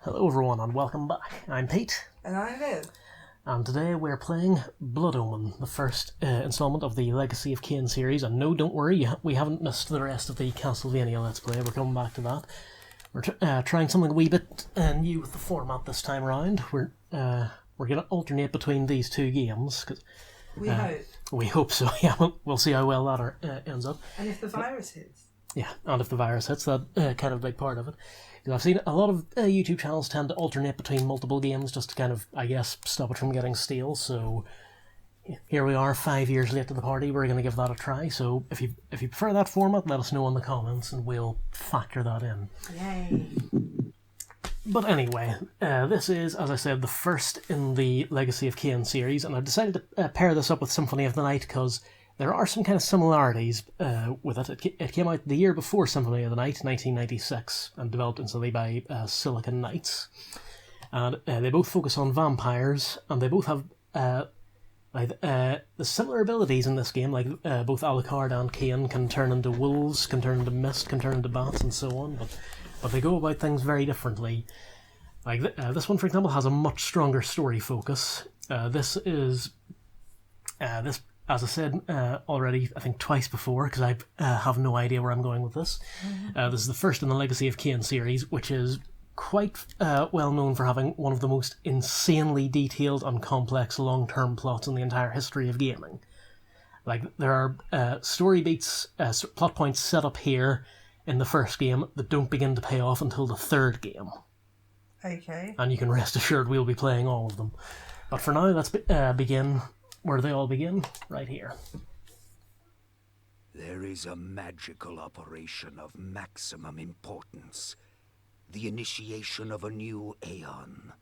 Hello everyone and welcome back. I'm Pete. And I'm Liv. And today we're playing Blood Omen, the first instalment of the Legacy of Kain series. And no, don't worry, we haven't missed the rest of the Castlevania Let's Play. We're coming back to that. We're trying something a wee bit new with the format this time around. We're going to alternate between these two games. Cause, we hope. We hope so, yeah. We'll see how well that ends up. And if the virus hits. Yeah, and if the virus hits, that kind of big part of it. I've seen a lot of YouTube channels tend to alternate between multiple games just to kind of, I guess, stop it from getting stale. So here we are, 5 years late to the party. We're going to give that a try. So if you prefer that format, let us know in the comments and we'll factor that in. Yay! But anyway, this is, as I said, the first in the Legacy of Kain series, and I've decided to pair this up with Symphony of the Night because there are some kind of similarities with it. It came out the year before Symphony of the Night, 1996, and developed instantly by Silicon Knights. And they both focus on vampires, and they both have the similar abilities in this game, like both Alucard and Kain can turn into wolves, can turn into mist, can turn into bats, and so on, but they go about things very differently. Like this one, for example, has a much stronger story focus. This, as I said already, I think twice before, because I have no idea where I'm going with this. This is the first in the Legacy of Kain series, which is quite well known for having one of the most insanely detailed and complex long-term plots in the entire history of gaming. Like, there are story beats, plot points set up here in the first game that don't begin to pay off until the third game. Okay. And you can rest assured we'll be playing all of them. But for now, let's begin where they all begin, right here. There is a magical operation of maximum importance. The initiation of a new aeon.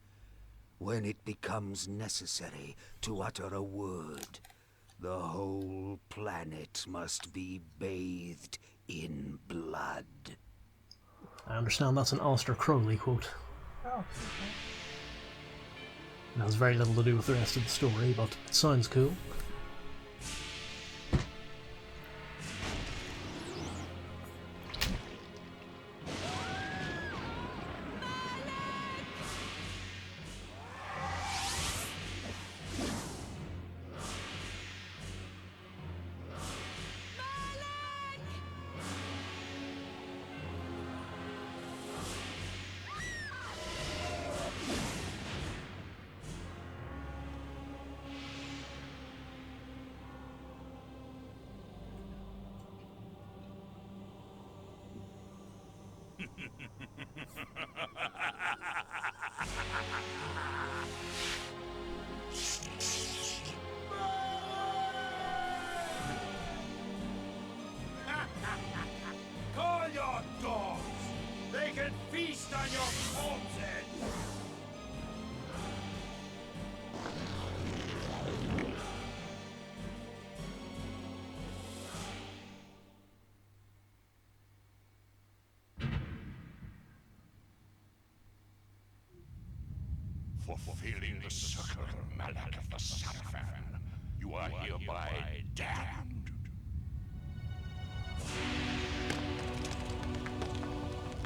When it becomes necessary to utter a word, the whole planet must be bathed in blood. I understand that's an Aleister Crowley quote. Oh, okay. It has very little to do with the rest of the story, but it sounds cool. Call your dogs! They can feast on your corpses! For fulfilling the circle mallet of the Sunfan, you are hereby damned.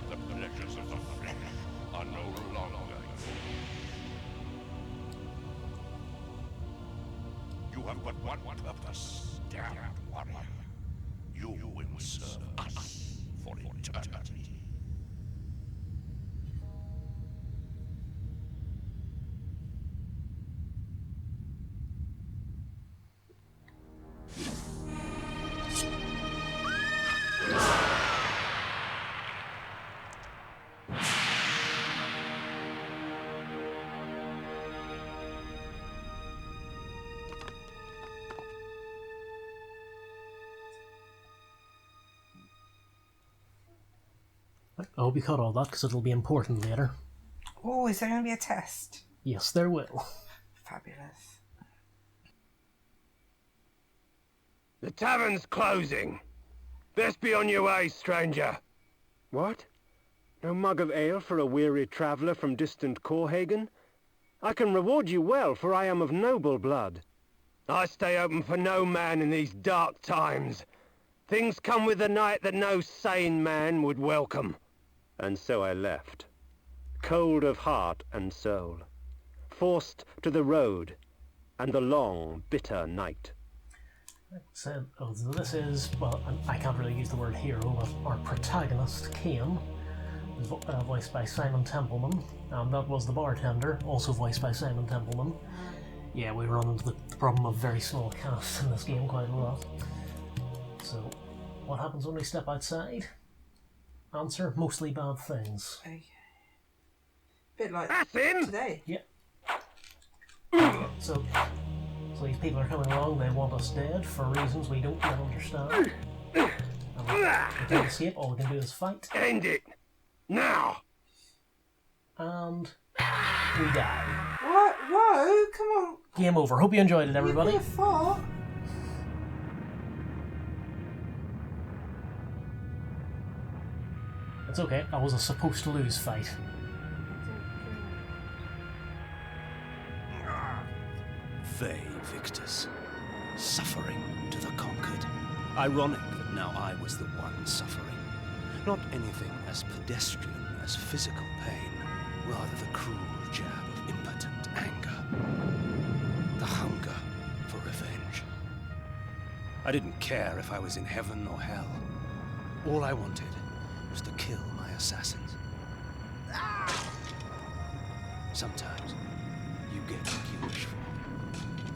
The pleasures of the flesh are no longer yours. You have but one purpose, damned warrior. You will serve us for eternity. I hope you caught all that, because it'll be important later. Oh, is there going to be a test? Yes, there will. Fabulous. The tavern's closing. Best be on your way, stranger. What? No mug of ale for a weary traveller from distant Corhagen? I can reward you well, for I am of noble blood. I stay open for no man in these dark times. Things come with the night that no sane man would welcome. And so I left. cold of heart and soul, forced to the road and the long, bitter night. So, this is, well, I can't really use the word hero, but our protagonist, Kain, is voiced by Simon Templeman, and that was the bartender, also voiced by Simon Templeman. Yeah, we run into the problem of very small casts in this game quite a lot. So, what happens when we step outside? Answer, mostly bad things. Okay. Bit like That's him! today. Yeah. So these people are coming along, they want us dead for reasons we don't yet understand. And we can't escape, all we can do is fight. End it! Now! And we die. What? Whoa, come on. Game over. Hope you enjoyed it, everybody. You fought. It's okay, I was a supposed to lose fight. They victors, suffering to the conquered. Ironic that now I was the one suffering. Not anything as pedestrian as physical pain, rather the cruel jab of impotent anger. The hunger for revenge. I didn't care if I was in heaven or hell. All I wanted was to kill my assassins. Sometimes you get what you wish for.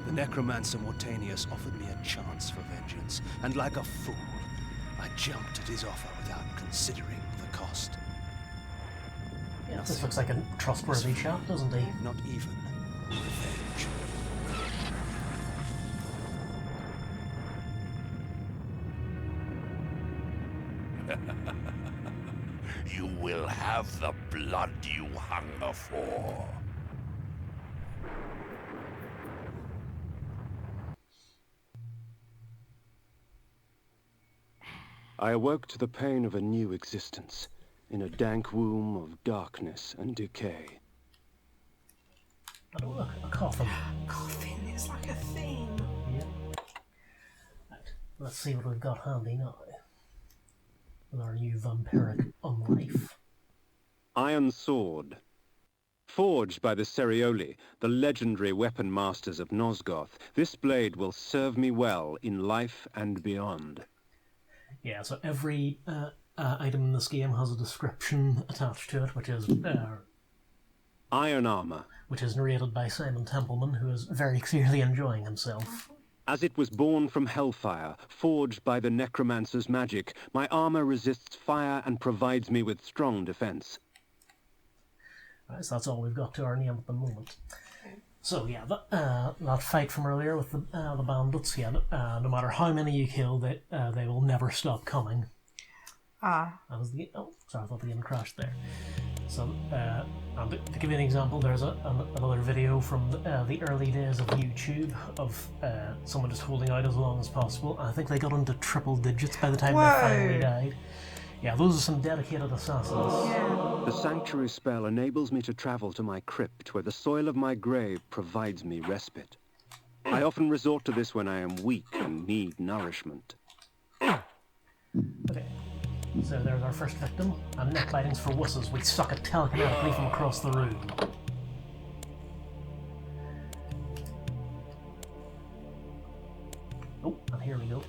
The necromancer Mortanius offered me a chance for vengeance, and like a fool, I jumped at his offer without considering the cost. Yeah, this looks like a trustworthy chap, doesn't he? Not even revenge. You will have the blood you hunger for. I awoke to the pain of a new existence, in a dank womb of darkness and decay. Oh, look, a coffin. Coffin, it's like a theme. Yeah. Right, let's see what we've got handy now. With our new vampiric unlife. Iron Sword. Forged by the Cerioli, the legendary weapon masters of Nosgoth, this blade will serve me well in life and beyond. Yeah, so every item in this game has a description attached to it, which is Iron armor. which is narrated by Simon Templeman, who is very clearly enjoying himself. As it was born from hellfire, forged by the necromancer's magic, my armor resists fire and provides me with strong defense. Right, so that's all we've got to our name at the moment. So yeah, that fight from earlier with the bandits, yeah, no matter how many you kill, they will never stop coming. Ah. That was the oh, sorry, I thought the game crashed there. So, and to give you an example, there's another video from the early days of YouTube of someone just holding out as long as possible. I think they got into triple digits by the time they finally died. Yeah, those are some dedicated assassins. Yeah. The sanctuary spell enables me to travel to my crypt, where the soil of my grave provides me respite. I often resort to this when I am weak and need nourishment. Okay, so there's our first victim, and neck bitings for wusses. We suck it telekinetically from across the room. Oh, and here we go.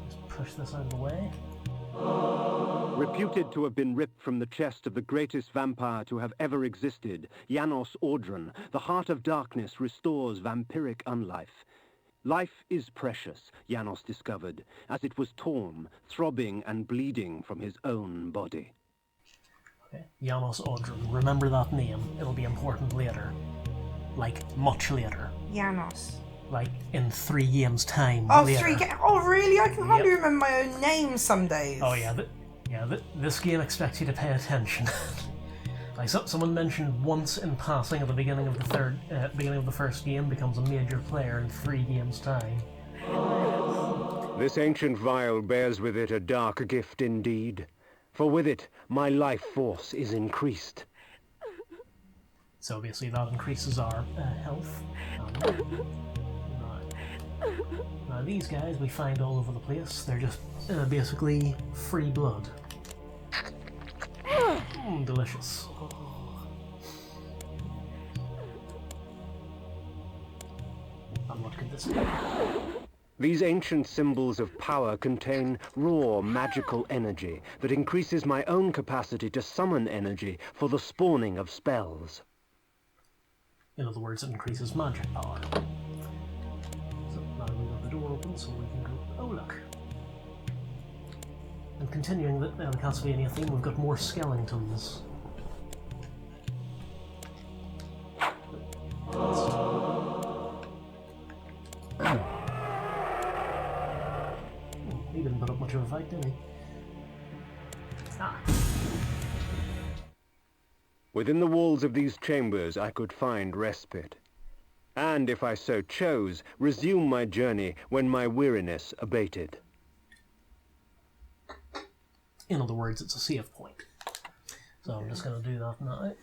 Just push this out of the way. Reputed to have been ripped from the chest of the greatest vampire to have ever existed, Janos Audron, the heart of darkness restores vampiric unlife. Life is precious, Janos discovered, as it was torn, throbbing and bleeding from his own body. Okay, Janos Audron. Remember that name. It'll be important later. Like, much later. Janos. Like, in 3 games' time. Oh, later. Oh, really? I can hardly remember my own name some days. Oh, yeah. This game expects you to pay attention. Like, someone mentioned once in passing at the beginning of the first game, becomes a major player in 3 games' time. This ancient vial bears with it a dark gift indeed, for with it my life force is increased. So obviously that increases our health. Now these guys we find all over the place. They're just basically free blood. Delicious. see. These ancient symbols of power contain raw magical energy that increases my own capacity to summon energy for the spawning of spells. In other words, it increases magic power. So now we've got the door open, so we can go. Oh, look. And continuing the Castlevania theme, we've got more skeletons. He didn't put up much of a fight, did he? Ah. Within the walls of these chambers I could find respite. And if I so chose, resume my journey when my weariness abated. In other words, it's a save point. So I'm just going to do that now.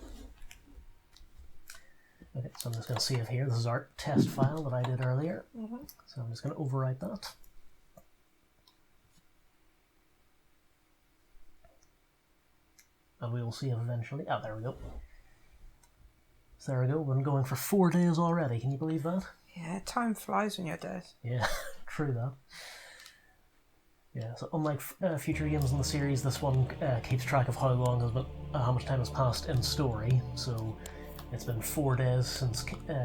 Okay, so I'm just going to save here. This is our test file that I did earlier. So I'm just going to overwrite that. And we will see it eventually. Oh, there we go. So there we go. We've been going for 4 days already. Can you believe that? Yeah, time flies when you're dead. Yeah, true that. Yeah, so unlike future games in the series, this one keeps track of how much time has passed in story. So it's been 4 days since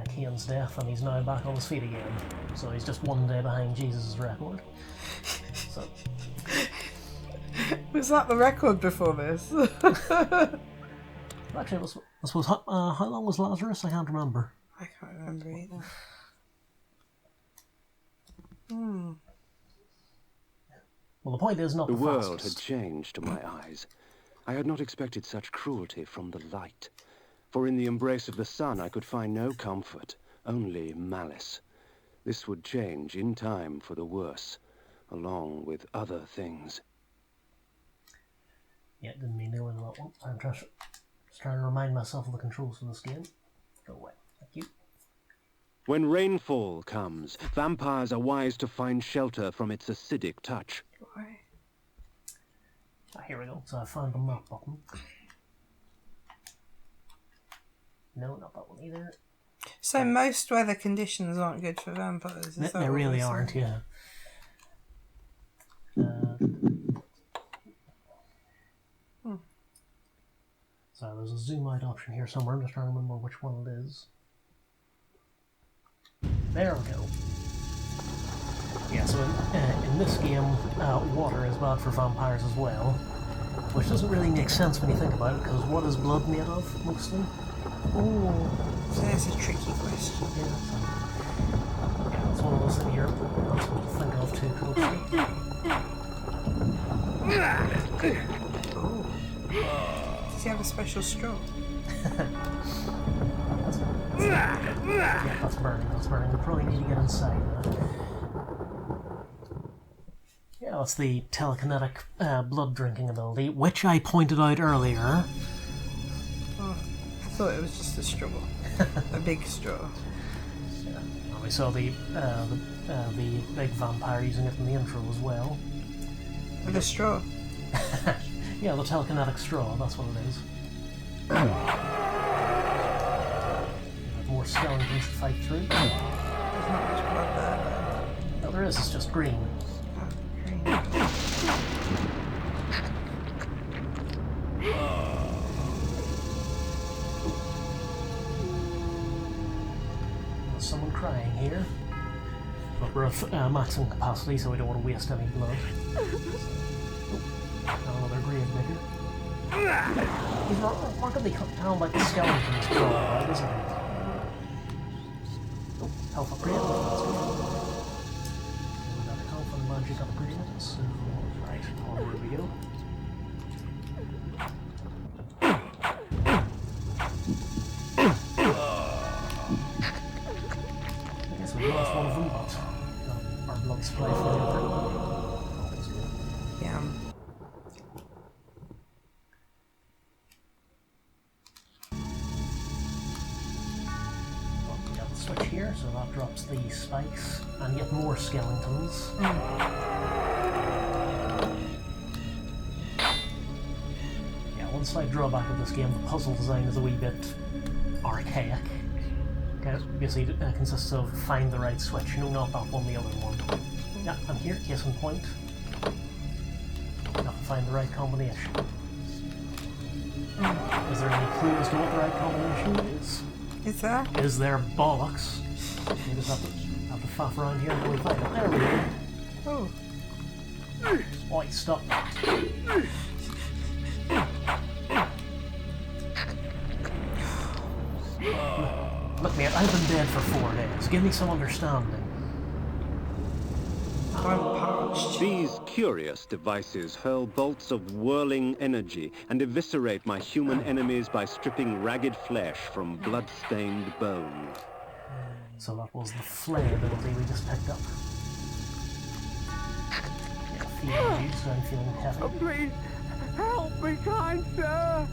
Kain's death, and he's now back on his feet again. So he's just 1 day behind Jesus' record. So. Was that the record before this? Actually, I suppose, how long was Lazarus? I can't remember. I can't remember either. Well, the point is not the the world fastest. had changed to my eyes. I had not expected such cruelty from the light. For in the embrace of the sun I could find no comfort, only malice. This would change in time for the worse, along with other things. Yeah, didn't mean to go into that one. I'm just trying to remind myself of the controls for this game. Go away. Thank you. When rainfall comes, vampires are wise to find shelter from its acidic touch. Why? Ah, here we go. So I found the map button. No, not that one either. So most weather conditions aren't good for vampires. Is that They what really we're aren't, saying? yeah. So there's a zoom out option here somewhere. I'm just trying to remember which one it is. There we go. Yeah, so in this game, water is bad for vampires as well, which doesn't really make sense when you think about it, because what is blood made of, mostly? Oh, so there's a tricky question. Yeah, that's one of those things you're not supposed to think of too closely. Does he have a special straw? Yeah, that's burning. We probably need to get inside that. Yeah, that's the telekinetic blood drinking ability, which I pointed out earlier. Oh, I thought it was just a straw. A big straw. Yeah, and we saw the big vampire using it in the intro as well. With a straw? Yeah, the telekinetic straw, that's what it is. More skeletons to fight through. There's not much blood there, though. No, there is, it's just green. Oh, green. There's someone crying here. But we're at maximum capacity, so we don't want to waste any blood. Another grave digger. He's not going to be cut down like the skeletons crawl, right, isn't he? Health upgrade, that's good. We got a health and magic upgrade, so right, onward we go. Okay, so we lost one of them, but our blood supply for the other. That's good. Yeah. Switch here, so that drops the spikes and yet more skeletons. Yeah, one slight drawback of this game, the puzzle design is a wee bit archaic. basically consists of find the right switch. No, not that one, the other one. Yeah, I'm here, case in point. Have to find the right combination. Is there any clue as to what the right combination is? Is there? Is there bollocks? You just have to faff around here until we find it. There we go. Oh. Oi, stop that. Look, mate, I've been dead for 4 days. Give me some understanding. I'm parched. These curious devices hurl bolts of whirling energy and eviscerate my human enemies by stripping ragged flesh from blood-stained bone. So that was the flare ability we just picked up. Yeah, feeling juice, I'm feeling heavy. Oh, please, help me, kind sir!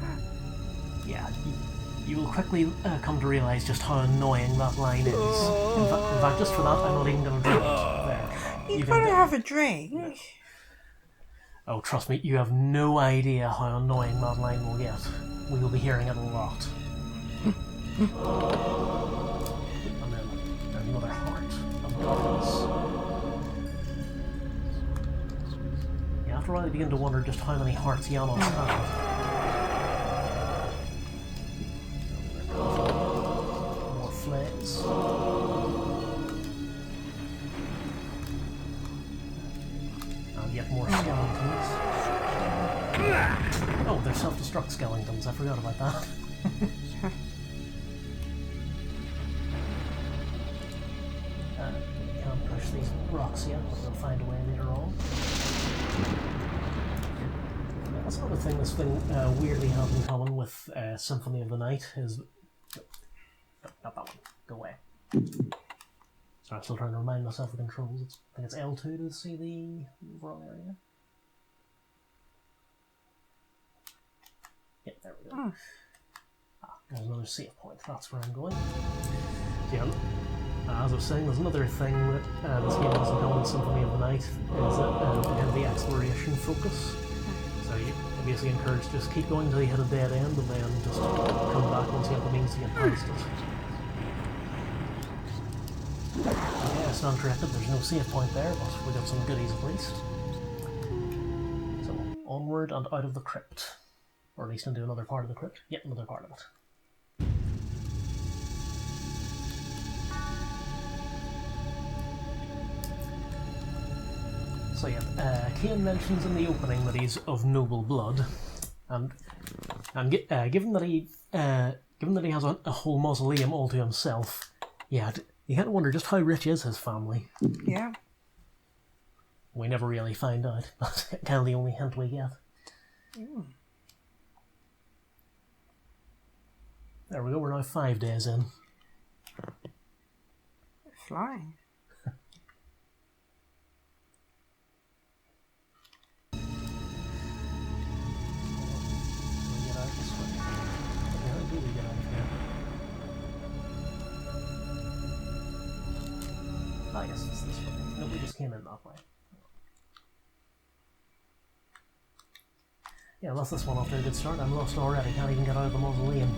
Yeah, you will quickly come to realise just how annoying that line is. In fact, just for that, I'm not even going to drink it. There. You gotta have a drink. Oh, trust me, you have no idea how annoying that line will get. We will be hearing it a lot. And then there's another heart of darkness. You have to really begin to wonder just how many hearts Janos have. More flares. And yet more skeletons. Oh, they're self-destruct skeletons. I forgot about that. We can't push these rocks yet, but we'll find a way later on. That's another thing this thing weirdly has in common with Symphony of the Night is... No, not that one. Go away. So I'm still trying to remind myself of the controls. I think it's L2 to see the overall area. Yeah, there we go. There's another save point. That's where I'm going. So yeah, as I was saying, there's another thing that this game has in common with Symphony of the Night is that they have the exploration focus. So you basically encouraged to just keep going until you hit a dead end and then just come back once you have the means to get past it. Yeah, it's not corrected, there's no save point there, but we got some goodies at least. So, onward and out of the crypt. Or at least into another part of the crypt. Yep, another part of it. So yeah, Kain mentions in the opening that he's of noble blood, and given that he has a whole mausoleum all to himself, yeah, you kind of wonder just how rich is his family. Yeah. We never really find out. That's kind of the only hint we get. There we go. We're now 5 days in. Flying. Ah, yes, it's this way. No, we just came in that way. Yeah, unless this one off to a good start. I'm lost already. Can't even get out of the mausoleum.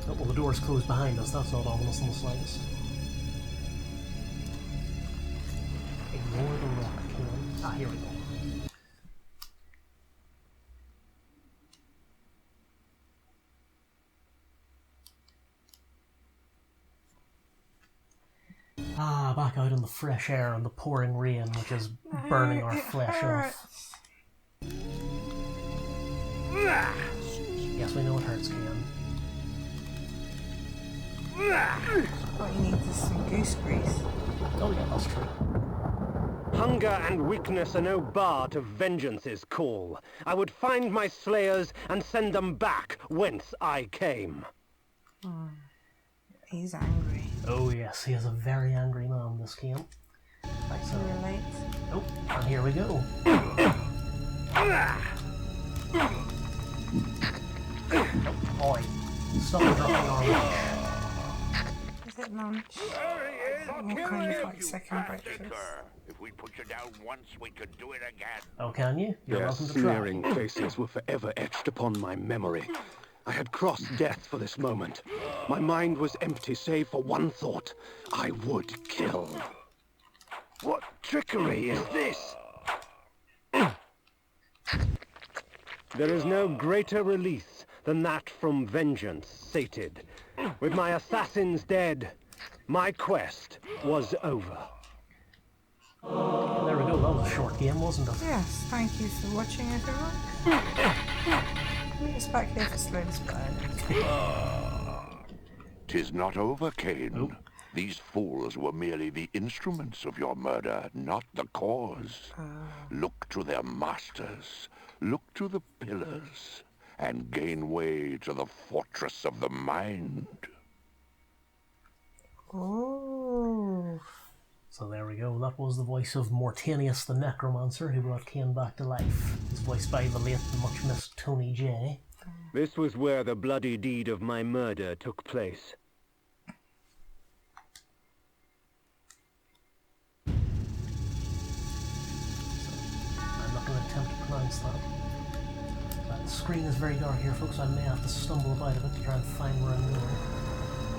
Oh, well, the door's closed behind us. That's not ominous in the slightest. Ignore the rock, Kain. Ah, here we go. Ah, back out in the fresh air and the pouring rain, which is burning our flesh off. Yes, we know it hurts, Kain. What you need is some goose grease. Oh yeah, that's true. Hunger and weakness are no bar to vengeance's call. I would find my slayers and send them back whence I came. He's angry. Oh yes, he is a very angry man, this Kain. Right, so... Relate. Oh, and here we go. Oi, stop dropping our lunch. Is it lunch? What kind of like second breakfast? If we put you down once, we could do it again. Oh, can you? You're Their welcome to try. sneering faces were forever etched upon my memory. I had crossed death for this moment. My mind was empty save for one thought. I would kill. What trickery is this? There is no greater release than that from vengeance sated. With my assassins dead, my quest was over. There we go, that was a short game, wasn't it? Yes, thank you for watching, everyone. Meet us back here for Slow Spiders. 'Tis not over, Kain. These fools were merely the instruments of your murder, not the cause. Look to their masters, look to the pillars, and gain way to the fortress of the mind. Oh. So there we go, that was the voice of Mortanius the Necromancer who brought Kain back to life. He's voiced by the late and much missed Tony J. This was where the bloody deed of my murder took place. I'm not going to attempt to pronounce that. The screen is very dark here, folks. I may have to stumble about a bit to try and find where I'm going.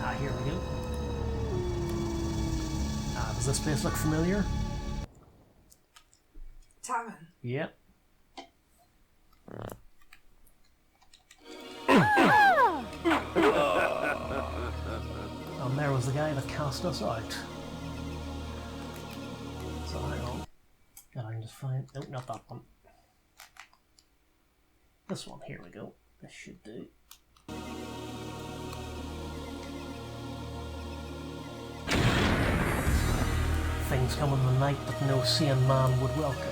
Ah, here we go. Ah, does this place look familiar? Tavern. Yep. And there was the guy that cast us out. So hang on. And I can just find... Nope, not that one. This one, here we go. This should do. Things come in the night that no seeing man would welcome.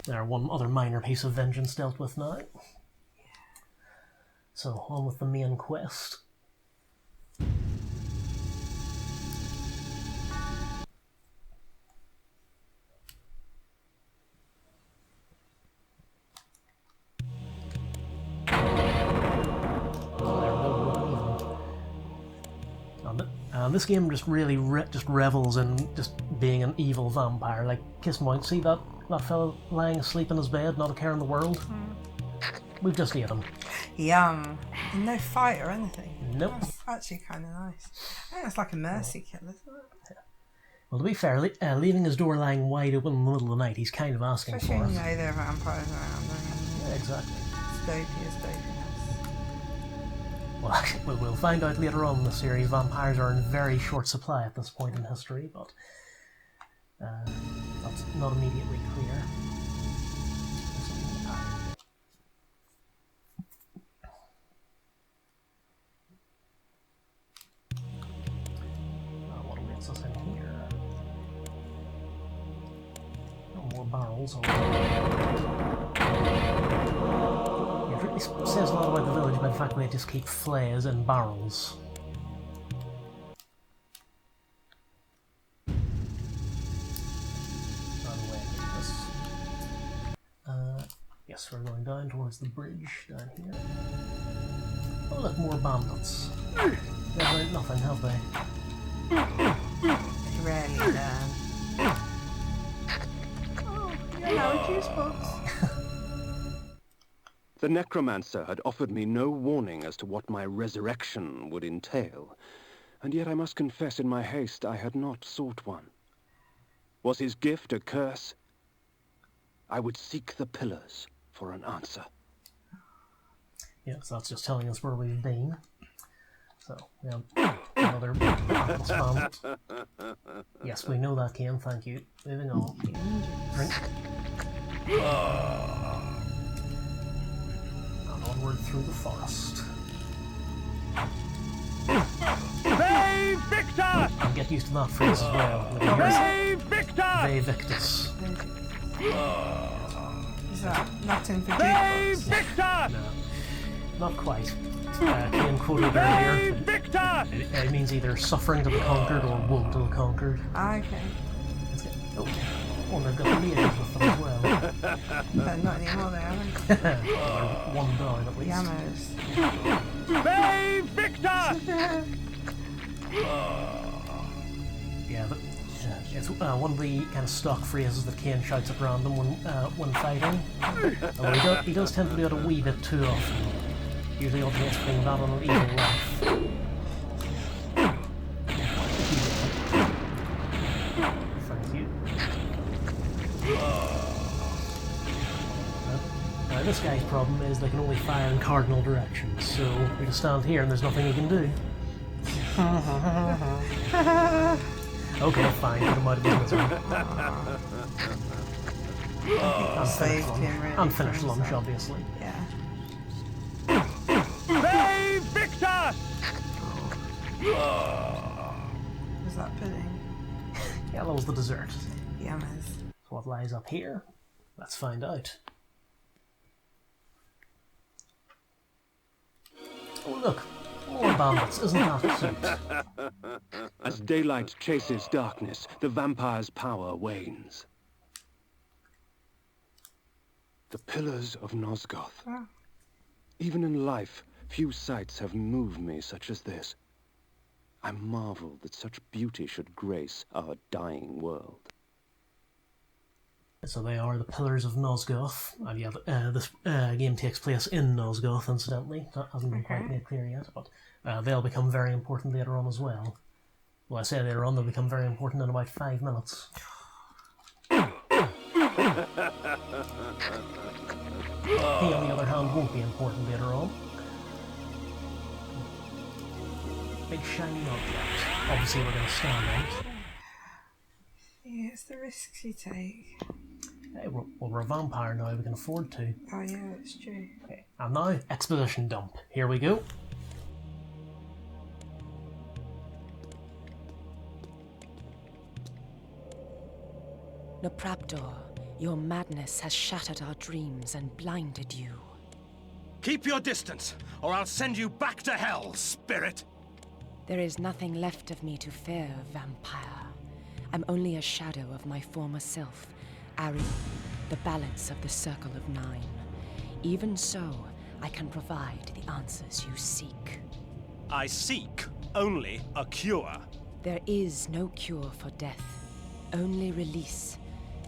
There, one other minor piece of vengeance dealt with now. So, on with the main quest. And this game just really just revels in just being an evil vampire. Like, kiss him out. See that fellow lying asleep in his bed, not a care in the world? We've just ate him. Yum. And no fight or anything. Nope. That's actually kind of nice. I think it's like a mercy kill, isn't it? Well, to be fair, leaving his door lying wide open in the middle of the night, he's kind of asking Especially for when it. you know there are vampires around. Yeah, exactly. It's dopey as dopiness. Well, we'll find out later on in the series. Vampires are in very short supply at this point in history, but that's not immediately clear. What awaits us in here? More barrels. It really says a lot about the village by the fact that they just keep flares in barrels. Yes, we're going down towards the bridge down here. Oh look, more bandits. Never ain't nothing, have they? Rarely done. Oh, you're now a juice box. The necromancer had offered me no warning as to what my resurrection would entail, and yet I must confess in my haste I had not sought one. Was his gift a curse? I would seek the pillars for an answer. Yes, that's just telling us where we've been. So, we have another battle spam. Yes, we know that, Kain, thank you. Moving on. Drink. And onward through the forest. Ve Victus! And get used to that phrase as well. Ve Victus! Ve Victus. Is that Latin for Ve juice box? Victus! No, not quite. Kain quoted Ve earlier. Victus! It means either suffering to the conquered or woe to the conquered. Ah, okay. Let's get, oh, they've got the liaisons with them as well. But not anymore, they haven't. Well, one down at least. Yammers. Ve Victus! Yeah, It's one of the kind of stock phrases that Kain shouts at random when fighting. Although he does tend to do it a wee bit too often. Usually alternates between that and an evil laugh. Thank you. Now this guy's problem is they can only fire in cardinal directions, so we can stand here and there's nothing he can do. Okay, fine, put him out of his misery. Unfinished lunch, obviously. Yeah. Save Victus! Was that pudding? Yeah, that was the dessert. Yummers. So what lies up here? Let's find out. Oh look, more bandits, isn't that cute? As daylight chases darkness, the vampire's power wanes. The Pillars of Nosgoth. Oh. Even in life, few sights have moved me such as this. I marvel that such beauty should grace our dying world. So they are the Pillars of Nosgoth. And yeah, this game takes place in Nosgoth, incidentally. That hasn't been quite made clear yet, but they'll become very important later on as well. Well, I say later on, they'll become very important in about 5 minutes. He, on the other hand, won't be important later on. Big shiny object. Obviously we're going to stand on it. Yeah, it's the risks you take. Hey, we're a vampire now, we can afford to. Oh yeah, that's true. Okay, and now, exposition dump. Here we go. Nopraptor, your madness has shattered our dreams and blinded you. Keep your distance, or I'll send you back to hell, spirit! There is nothing left of me to fear, vampire. I'm only a shadow of my former self, Ariel, the balance of the Circle of Nine. Even so, I can provide the answers you seek. I seek only a cure. There is no cure for death, only release.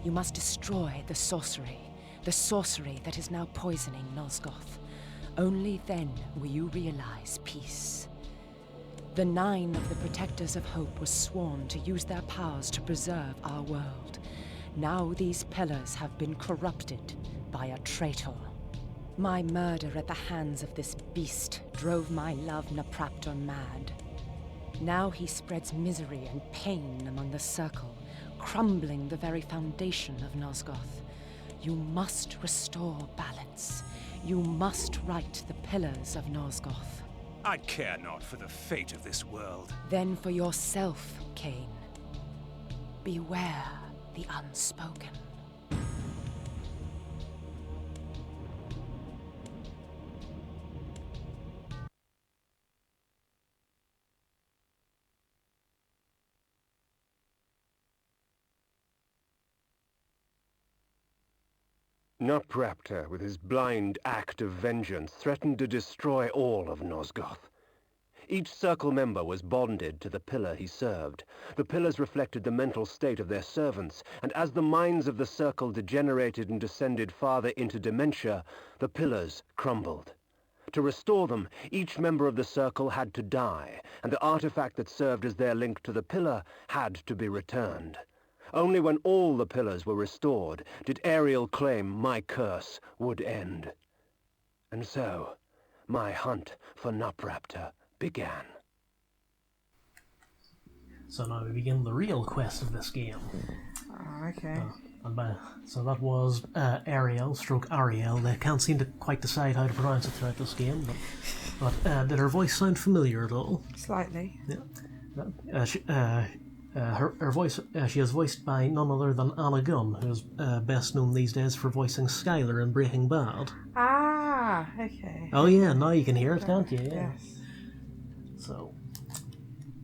You must destroy the sorcery that is now poisoning Nosgoth. Only then will you realize peace. The 9 of the Protectors of Hope were sworn to use their powers to preserve our world. Now these pillars have been corrupted by a traitor. My murder at the hands of this beast drove my love Nopraptor mad. Now he spreads misery and pain among the Circle, crumbling the very foundation of Nosgoth. You must restore balance. You must right the Pillars of Nosgoth. I care not for the fate of this world. Then for yourself, Kain. Beware the unspoken. Nopraptor, with his blind act of vengeance, threatened to destroy all of Nosgoth. Each Circle member was bonded to the pillar he served. The pillars reflected the mental state of their servants, and as the minds of the Circle degenerated and descended farther into dementia, the pillars crumbled. To restore them, each member of the Circle had to die, and the artifact that served as their link to the pillar had to be returned. Only when all the pillars were restored did Ariel claim my curse would end. And so, my hunt for Nopraptor began. So now we begin the real quest of this game. Oh, okay. So that was Ariel, Ariel. They can't seem to quite decide how to pronounce it throughout this game, but did her voice sound familiar at all? Slightly. Yeah. Her voice, she is voiced by none other than Anna Gunn, who's best known these days for voicing Skylar in Breaking Bad. Ah, okay. Oh yeah, now you can hear it, can't you? Yeah. Yes.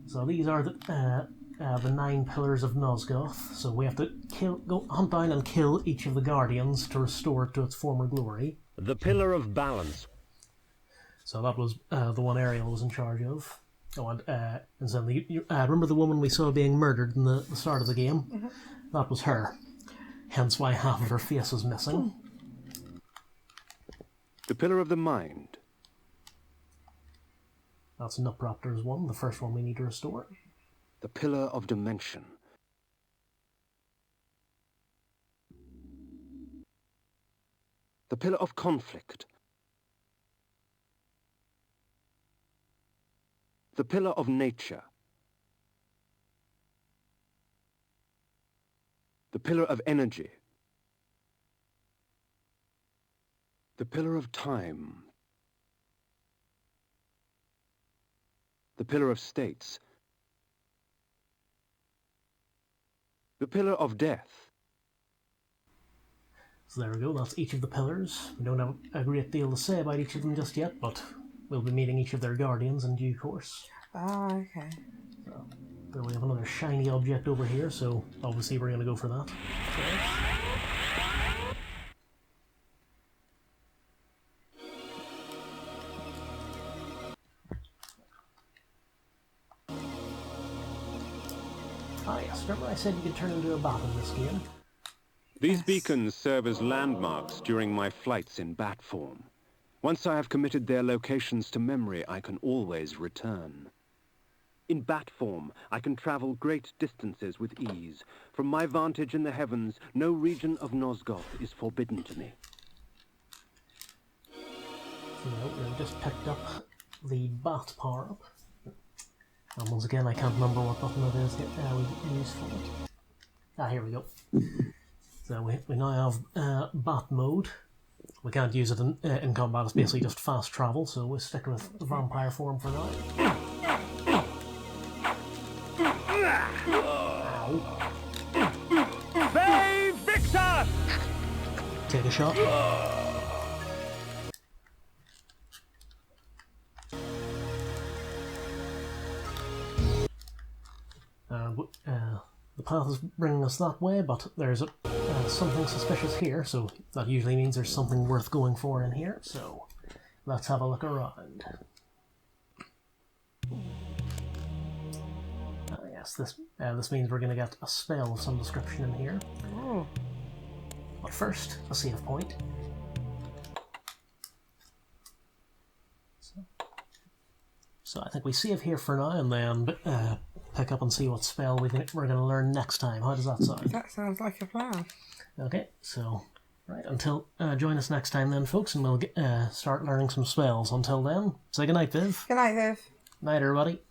So these are the 9 pillars of Nosgoth. So we have to go hunt down and kill each of the guardians to restore it to its former glory. The Pillar of Balance. So that was the one Ariel was in charge of. Oh, and so you remember the woman we saw being murdered in the start of the game? Mm-hmm. That was her. Hence why half of her face is missing. The Pillar of the Mind. That's Nupraptor's one, the first one we need to restore. The Pillar of Dimension. The Pillar of Conflict. The Pillar of Nature. The Pillar of Energy. The Pillar of Time. The Pillar of States. The Pillar of Death. So there we go, that's each of the pillars. We don't have a great deal to say about each of them just yet, but we'll be meeting each of their guardians in due course. Oh, okay. So, there we have another shiny object over here, so obviously we're going to go for that. Ah yes, remember I said you could turn into a bat in this game? These beacons serve as landmarks during my flights in bat form. Once I have committed their locations to memory, I can always return. In bat form, I can travel great distances with ease. From my vantage in the heavens, no region of Nosgoth is forbidden to me. So we just picked up the bat power-up. And once again, I can't remember what button it is that we use for it. Ah, here we go. So we now have bat mode. We can't use it in combat, it's basically just fast travel, so we'll stick with vampire form for now. Ow. Bay Victor! Take a shot. The path is bringing us that way, but there's something suspicious here, so that usually means there's something worth going for in here, so let's have a look around. Yes, this means we're going to get a spell of some description in here. Oh. But first, a save point. So I think we save here for now and then pick up and see what spell we're going to learn next time. How does that sound? That sounds like a plan. Okay, so right, until join us next time then, folks, and we'll start learning some spells. Until then, say goodnight, Viv. Good night, Viv. Night, everybody.